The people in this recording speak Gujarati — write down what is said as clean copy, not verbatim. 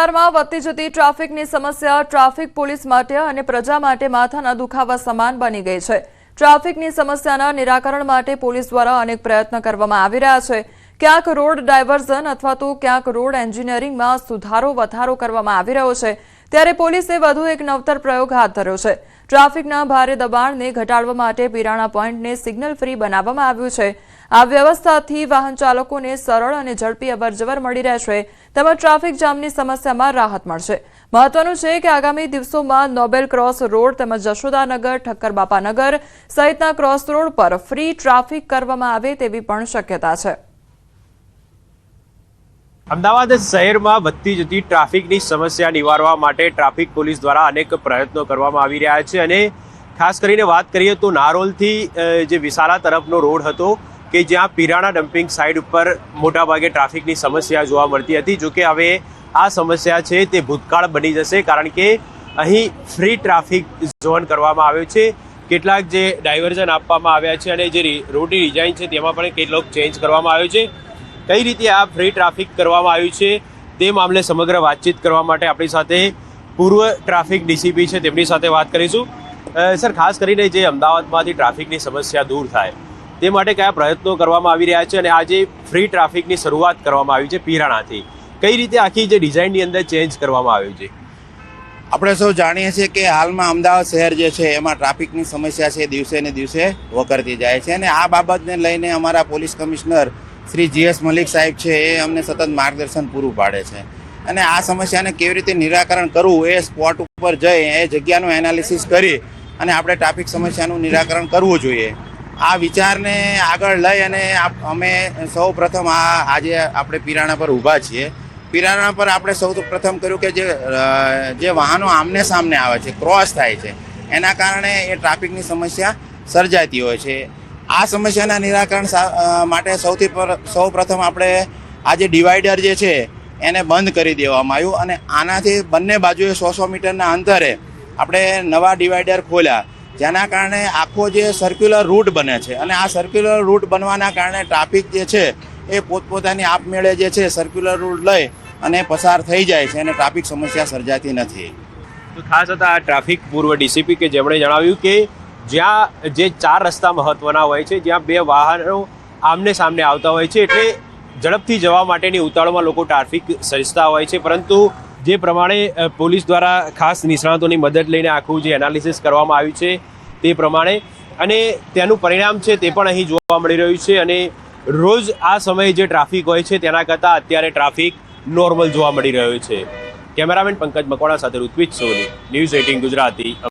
વિસ્તારમાં વધતી જતી ટ્રાફિકની સમસ્યા ટ્રાફિક પોલીસ માટે અને પ્રજા માટે માથાના દુખાવા સમાન બની ગઈ છે। ટ્રાફિકની સમસ્યાના નિરાકરણ માટે પોલીસ દ્વારા અનેક પ્રયત્ન કરવામાં આવી રહ્યા છે। ક્યાંક રોડ ડાયવર્ઝન અથવા તો ક્યાંક રોડ એન્જિનિયરિંગમાં સુધારો વધારો કરવામાં આવી રહ્યો છે, ત્યારે પોલીસે વધુ એક નવતર પ્રયોગ હાથ ધર્યો છે। ટ્રાફિકના ભારે દબાણને ઘટાડવા માટે પીરાણા પોઈન્ટને સિગ્નલ ફ્રી બનાવવામાં આવ્યું છે। આ વ્યવસ્થાથી વાહન ચાલકોને સરળ અને ઝડપી અવરજવર મળી રહેશે, તેમજ ટ્રાફિક જામની સમસ્યામાં રાહત મળશે। મહત્વનું છે કે આગામી દિવસોમાં નોબેલ ક્રોસ રોડ તેમજ જશોદાનગર, ઠક્કરબાપાનગર સહિતના ક્રોસ રોડ પર ફ્રી ટ્રાફિક કરવામાં આવે તેવી પણ શક્યતા છે। અમદાવાદ શહેરમાં વધતી જતી ટ્રાફિકની સમસ્યા નિવારવા માટે ટ્રાફિક પોલીસ દ્વારા અનેક પ્રયત્નો કરવામાં આવી રહ્યા છે અને ખાસ કરીને વાત કરીએ તો નારોલથી જે વિસાલા તરફનો રોડ હતો કે જ્યાં પીરાણા ડમ્પિંગ સાઇડ ઉપર મોટાભાગે ટ્રાફિકની સમસ્યા જોવા મળતી હતી, જોકે હવે આ સમસ્યા છે તે ભૂતકાળ બની જશે, કારણ કે અહીં ફ્રી ટ્રાફિક ઝોન કરવામાં આવ્યો છે। કેટલાક જે ડાયવર્ઝન આપવામાં આવ્યા છે અને જે રોડની ડિઝાઇન છે તેમાં પણ કેટલોક ચેન્જ કરવામાં આવ્યો છે। કઈ રીતે આ ફ્રી ટ્રાફિક કરવામાં આવ્યું છે તે મામલે સમગ્ર વાતચીત કરવા માટે આપણી સાથે પૂર્વ ટ્રાફિક ડીસીપી છે, તેમની સાથે વાત કરીશું। સર, ખાસ કરીને જે અમદાવાદમાંથી ટ્રાફિકની સમસ્યા દૂર થાય તે માટે કયા પ્રયત્નો કરવામાં આવી રહ્યા છે અને આજે ફ્રી ટ્રાફિકની શરૂઆત કરવામાં આવી છે પીરાણાથી, કઈ રીતે આખી જે ડિઝાઇનની અંદર ચેન્જ કરવામાં આવ્યું છે? આપણે સૌ જાણીએ છીએ કે હાલમાં અમદાવાદ શહેર જે છે એમાં ટ્રાફિકની સમસ્યા છે દિવસે ને દિવસે વકરતી જાય છે અને આ બાબતને લઈને અમારા police commissioner Shri GS Malik સાહેબ છે એ અમને સતત માર્ગદર્શન પૂરું પાડે છે અને આ સમસ્યાને કેવી રીતે નિરાકરણ કરવું એ સ્પોટ ઉપર જઈ એ જગ્યાનું એનાલિસિસ કરી અને આપણે ટ્રાફિક સમસ્યાનું નિરાકરણ કરવું જોઈએ। આ વિચારને આગળ લઈ અને અમે સૌ પ્રથમ આજે આપણે પીરાણા પર ઊભા છીએ। પીરાણા પર આપણે સૌ પ્રથમ કર્યું કે જે વાહનો આમને સામને આવે છે, ક્રોસ થાય છે, એના કારણે એ ટ્રાફિકની સમસ્યા સર્જાતી હોય છે। આ સમસ્યાના નિરાકરણ માટે સૌ પ્રથમ આપણે આ જે ડિવાઈડર જે છે એને બંધ કરી દેવામાં આવ્યું અને આનાથી બંને બાજુએ 100 મીટરના અંતરે આપણે નવા ડિવાઈડર ખોલ્યા, જેના કારણે આખો જે સર્ક્યુલર રૂટ બને છે અને આ સર્ક્યુલર રૂટ બનવાના કારણે ટ્રાફિક જે છે એ પોતપોતાની આપમેળે જે છે સર્ક્યુલર રૂટ લઈ અને પસાર થઈ જાય છે અને ટ્રાફિક સમસ્યા સર્જાતી નથી। તો ખાસ હતા આ ટ્રાફિક પૂર્વ ડીસીપી કે જેમણે જણાવ્યું કે જ્યાં જે 4 રસ્તા મહત્વના હોય છે, જ્યાં 2 વાહનો આમને સામને આવતા હોય છે, એટલે ઝડપથી જવા માટેની ઉતાવળમાં લોકો ટ્રાફિક સર્જતા હોય છે, પરંતુ જે પ્રમાણે પોલીસ દ્વારા ખાસ નિષ્ણાતોની મદદ લઈને આખું જે એનાલિસિસ કરવામાં આવ્યું છે તે પ્રમાણે અને તેનું પરિણામ છે તે પણ અહીં જોવા મળી રહ્યું છે અને રોજ આ સમયે જે ટ્રાફિક હોય છે તેના કરતાં અત્યારે ટ્રાફિક નોર્મલ જોવા મળી રહ્યો છે। કેમેરામેન પંકજ મકવાણા સાથે ઋત્વિજ સોની, ન્યૂઝ 18 ગુજરાતી।